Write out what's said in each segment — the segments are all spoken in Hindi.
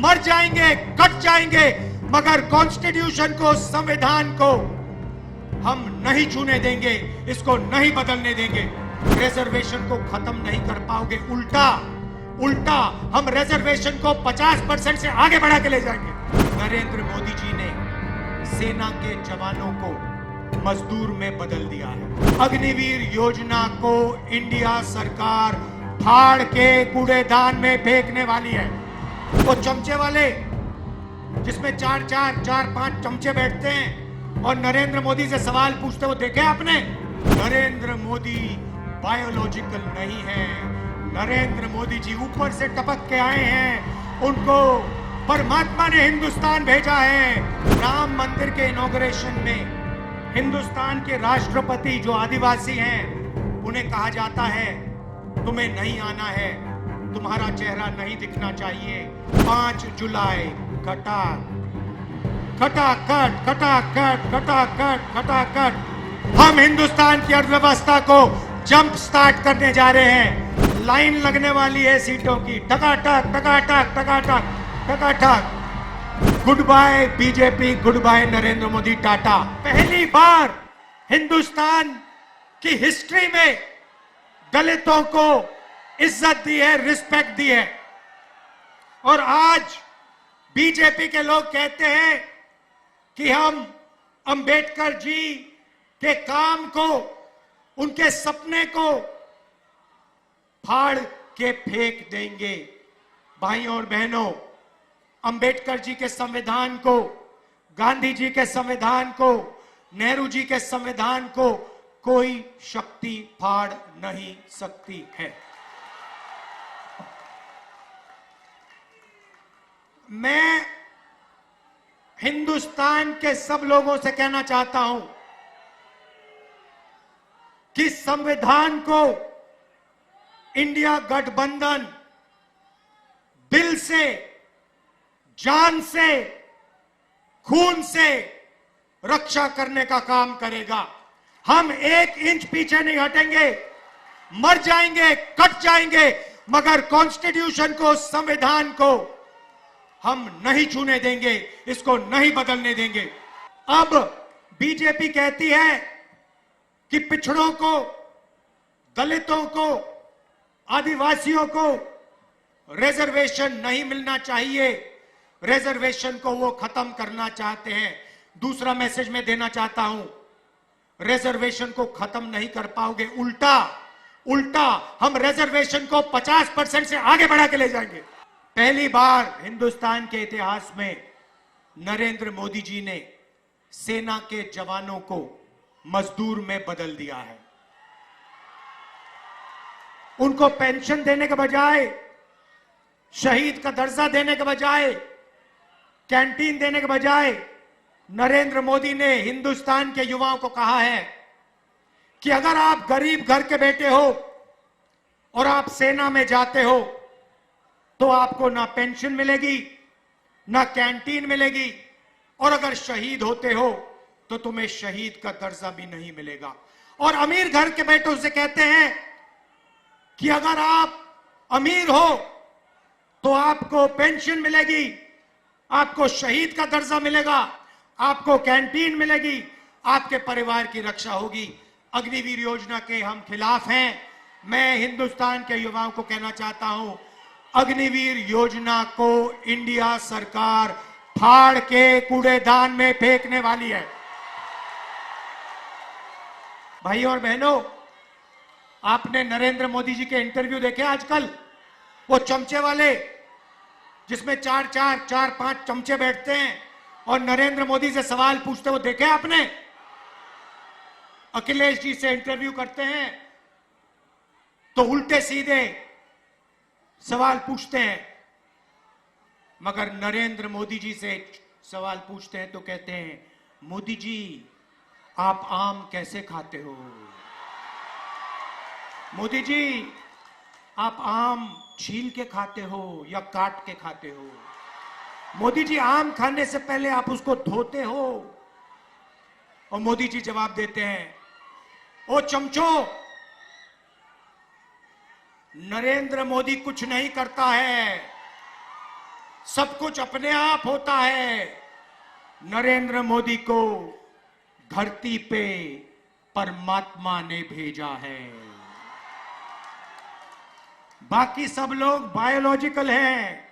मर जाएंगे, कट जाएंगे, मगर कॉन्स्टिट्यूशन को, संविधान को हम नहीं छूने देंगे, इसको नहीं बदलने देंगे। रिजर्वेशन को खत्म नहीं कर पाओगे, उल्टा हम रिजर्वेशन को 50% से आगे बढ़ा के ले जाएंगे। नरेंद्र मोदी जी ने सेना के जवानों को मजदूर में बदल दिया है। अग्निवीर योजना को इंडिया सरकार फाड़ के कूड़ेदान में फेंकने वाली है। वो चमचे वाले जिसमें चार पांच चमचे बैठते हैं और नरेंद्र मोदी से सवाल पूछते, वो देखे आपने? नरेंद्र मोदी बायोलॉजिकल नहीं है। नरेंद्र मोदी जी ऊपर से टपक के आए हैं, उनको परमात्मा ने हिंदुस्तान भेजा है। राम मंदिर के इनॉग्रेशन में हिंदुस्तान के राष्ट्रपति जो आदिवासी हैं, उन्हें कहा जाता है तुम्हें नहीं आना है, तुम्हारा चेहरा नहीं दिखना चाहिए। 5 जुलाई खटाखट हम हिंदुस्तान की अर्थव्यवस्था को जंप स्टार्ट करने जा रहे हैं। लाइन लगने वाली है सीटों की, टकाटक। Good bye BJP, good bye Narendra Modi, tata. पहली बार हिंदुस्तान की हिस्ट्री में दलितों को इज्जत दी है, रिस्पेक्ट दी है। और आज बीजेपी के लोग कहते हैं कि हम अंबेडकर जी के काम को, उनके सपने को फाड़ के फेंक देंगे। भाइयों और बहनों, अंबेडकर जी के संविधान को, गांधी जी के संविधान को, नेहरू जी के संविधान को कोई शक्ति फाड़ नहीं सकती है। मैं हिंदुस्तान के सब लोगों से कहना चाहता हूं कि संविधान को इंडिया गठबंधन दिल से, जान से, खून से रक्षा करने का काम करेगा। हम 1 इंच पीछे नहीं हटेंगे। मर जाएंगे, कट जाएंगे, मगर कॉन्स्टिट्यूशन को, संविधान को हम नहीं छूने देंगे, इसको नहीं बदलने देंगे। अब बीजेपी कहती है कि पिछड़ों को, दलितों को, आदिवासियों को रिजर्वेशन नहीं मिलना चाहिए। रिजर्वेशन को वो खत्म करना चाहते हैं। दूसरा मैसेज मैं देना चाहता हूं, रिजर्वेशन को खत्म नहीं कर पाओगे, उल्टा हम रिजर्वेशन को 50% से आगे बढ़ा के ले जाएंगे। पहली बार हिंदुस्तान के इतिहास में नरेंद्र मोदी जी ने सेना के जवानों को मजदूर में बदल दिया है। उनको पेंशन देने के बजाय, शहीद का दर्जा देने के बजाय, कैंटीन देने के बजाय नरेंद्र मोदी ने हिंदुस्तान के युवाओं को कहा है कि अगर आप गरीब घर के बेटे हो और आप सेना में जाते हो तो आपको ना पेंशन मिलेगी, ना कैंटीन मिलेगी, और अगर शहीद होते हो तो तुम्हें शहीद का दर्जा भी नहीं मिलेगा। और अमीर घर के बेटों से कहते हैं कि अगर आप अमीर हो तो आपको पेंशन मिलेगी, आपको शहीद का दर्जा मिलेगा, आपको कैंटीन मिलेगी, आपके परिवार की रक्षा होगी। अग्निवीर योजना के हम खिलाफ हैं। मैं हिंदुस्तान के युवाओं को कहना चाहता हूं, अग्निवीर योजना को इंडिया सरकार फाड़ के कूड़ेदान में फेंकने वाली है। भाइयों और बहनों, आपने नरेंद्र मोदी जी के इंटरव्यू देखे आजकल? वो चमचे वाले जिसमें चार पांच चमचे बैठते हैं और नरेंद्र मोदी से सवाल पूछते, वो देखे आपने? अखिलेश जी से इंटरव्यू करते हैं तो उल्टे सीधे सवाल पूछते हैं, मगर नरेंद्र मोदी जी से सवाल पूछते हैं तो कहते हैं, मोदी जी आप आम कैसे खाते हो? मोदी जी आप आम छील के खाते हो या काट के खाते हो? मोदी जी आम खाने से पहले आप उसको धोते हो? और मोदी जी जवाब देते हैं, ओ चमचो, नरेंद्र मोदी कुछ नहीं करता है, सब कुछ अपने आप होता है। नरेंद्र मोदी को धरती पे परमात्मा ने भेजा है। बाकी सब लोग बायोलॉजिकल हैं,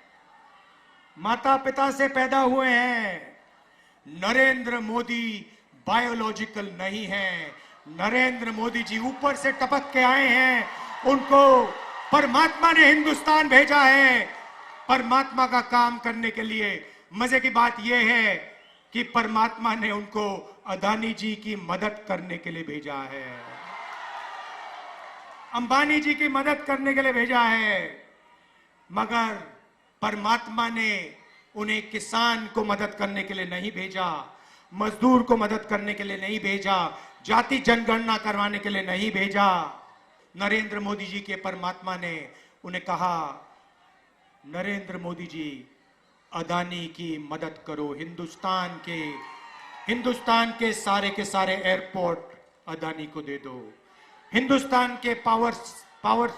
माता पिता से पैदा हुए हैं। नरेंद्र मोदी बायोलॉजिकल नहीं है। नरेंद्र मोदी जी ऊपर से टपक के आए हैं। उनको परमात्मा ने हिंदुस्तान भेजा है परमात्मा का काम करने के लिए। मजे की बात यह है कि परमात्मा ने उनको अदानी जी की मदद करने के लिए भेजा है, अंबानी जी की मदद करने के लिए भेजा है। मगर परमात्मा ने उन्हें किसान को मदद करने के लिए नहीं भेजा, मजदूर को मदद करने के लिए नहीं भेजा, जाति जनगणना करवाने के लिए नहीं भेजा। नरेंद्र मोदी जी के परमात्मा ने उन्हें कहा, नरेंद्र मोदी जी अदानी की मदद करो। हिंदुस्तान के सारे एयरपोर्ट अदानी को दे दो। हिंदुस्तान के पावर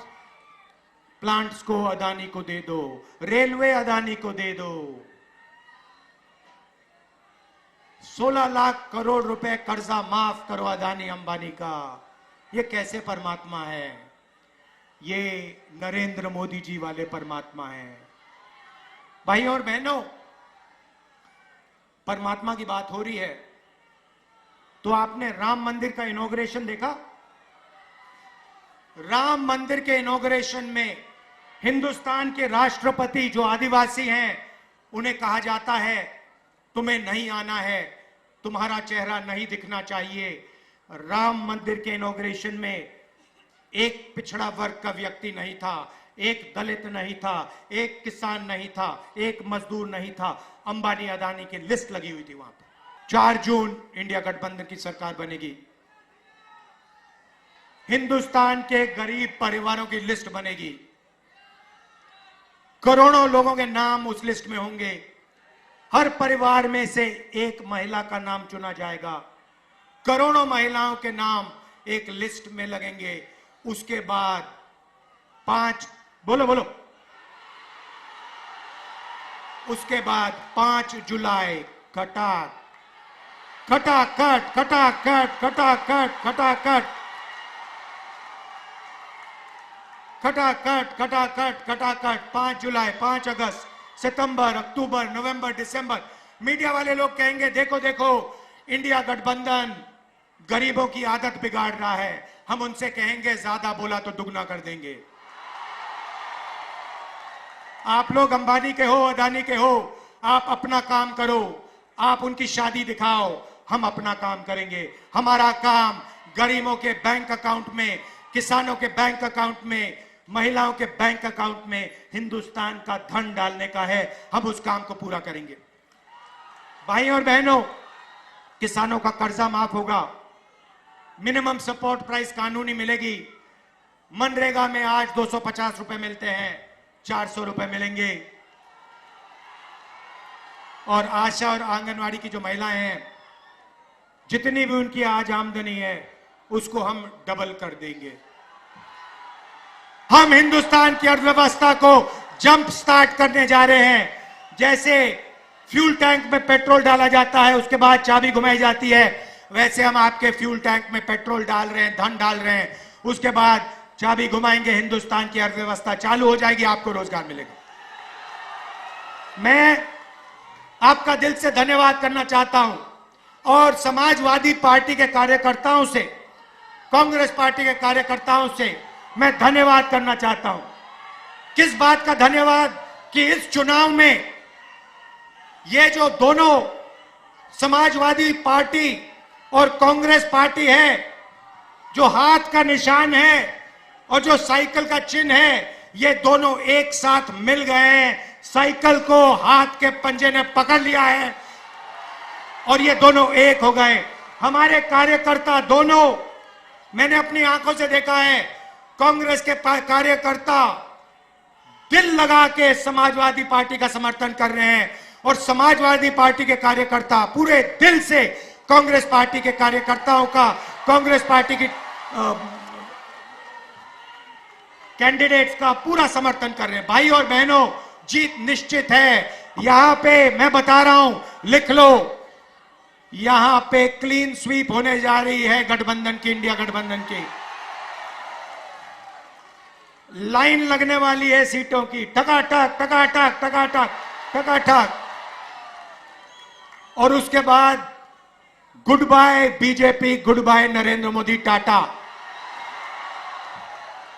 प्लांट्स को अदानी को दे दो। रेलवे अदानी को दे दो। 16 लाख करोड़ रुपए कर्जा माफ करो अदानी अंबानी का। ये कैसे परमात्मा है? ये नरेंद्र मोदी जी वाले परमात्मा है। भाई और बहनों, परमात्मा की बात हो रही है तो आपने राम मंदिर का इनॉग्रेशन देखा? राम मंदिर के इनॉग्रेशन में हिंदुस्तान के राष्ट्रपति जो आदिवासी हैं उन्हें कहा जाता है तुम्हें नहीं आना है, तुम्हारा चेहरा नहीं दिखना चाहिए। राम मंदिर के इनॉग्रेशन में एक पिछड़ा वर्ग का व्यक्ति नहीं था, एक दलित नहीं था, एक किसान नहीं था, एक मजदूर नहीं था। अंबानी अदानी की लिस्ट लगी हुई थी वहां पर। 4 जून इंडिया गठबंधन की सरकार बनेगी। हिंदुस्तान के गरीब परिवारों की लिस्ट बनेगी। करोड़ों लोगों के नाम उस लिस्ट में होंगे। हर परिवार में से एक महिला का नाम चुना जाएगा। करोड़ों महिलाओं के नाम एक लिस्ट में लगेंगे। उसके बाद 5 उसके बाद 5 जुलाई खटाखट खटाखट खटाखट खटाखट खटाखट खटाखट खटाखट खटाखट 5 जुलाई, 5 अगस्त, सितंबर, अक्टूबर, नवंबर, दिसंबर। मीडिया वाले लोग कहेंगे देखो देखो इंडिया गठबंधन गरीबों की आदत बिगाड़ रहा है। हम उनसे कहेंगे ज्यादा बोला तो दुगना कर देंगे। आप लोग अंबानी के हो, अदानी के हो, आप अपना काम करो, आप उनकी शादी दिखाओ, हम अपना काम करेंगे। हमारा काम गरीबों के बैंक अकाउंट में, किसानों के बैंक अकाउंट में, महिलाओं के बैंक अकाउंट में हिंदुस्तान का धन डालने का है। हम उस काम को पूरा करेंगे। भाई और बहनों, किसानों का कर्जा माफ होगा, मिनिमम सपोर्ट प्राइस कानूनी मिलेगी। मनरेगा में आज 250 रुपए मिलते हैं, 400 रुपए मिलेंगे। और आशा और आंगनवाड़ी की जो महिलाएं हैं, जितनी भी उनकी आज आमदनी है उसको हम डबल कर देंगे। हम हिंदुस्तान की अर्थव्यवस्था को जंप स्टार्ट करने जा रहे हैं। जैसे फ्यूल टैंक में पेट्रोल डाला जाता है, उसके बाद चाबी घुमाई जाती है, वैसे हम आपके फ्यूल टैंक में पेट्रोल डाल रहे हैं, धन डाल रहे हैं। उसके बाद चाबी घुमाएंगे, हिंदुस्तान की अर्थव्यवस्था चालू हो जाएगी, आपको रोजगार मिलेगा। मैं आपका दिल से धन्यवाद करना चाहता हूं और समाजवादी पार्टी के कार्यकर्ताओं से, कांग्रेस पार्टी के कार्यकर्ताओं से मैं धन्यवाद करना चाहता हूं। किस बात का धन्यवाद कि इस चुनाव में ये जो दोनों समाजवादी पार्टी और कांग्रेस पार्टी है, जो हाथ का निशान है और जो साइकिल का चिन्ह है, ये दोनों एक साथ मिल गए हैं। साइकिल को हाथ के पंजे ने पकड़ लिया है और ये दोनों एक हो गए। हमारे कार्यकर्ता दोनों, मैंने अपनी आंखों से देखा है, कांग्रेस के कार्यकर्ता दिल लगा के समाजवादी पार्टी का समर्थन कर रहे हैं और समाजवादी पार्टी के कार्यकर्ता पूरे दिल से कांग्रेस पार्टी के कार्यकर्ताओं का, कांग्रेस पार्टी की कैंडिडेट्स का पूरा समर्थन कर रहे हैं। भाई और बहनों, जीत निश्चित है। यहां पे मैं बता रहा हूं, लिख लो, यहां पे क्लीन स्वीप होने जा रही है गठबंधन की, इंडिया गठबंधन की। लाइन लगने वाली है सीटों की, टकाटक टकाटक टकाटक टकाटक। और उसके बाद good bye BJP, good bye Narendra Modi, Tata.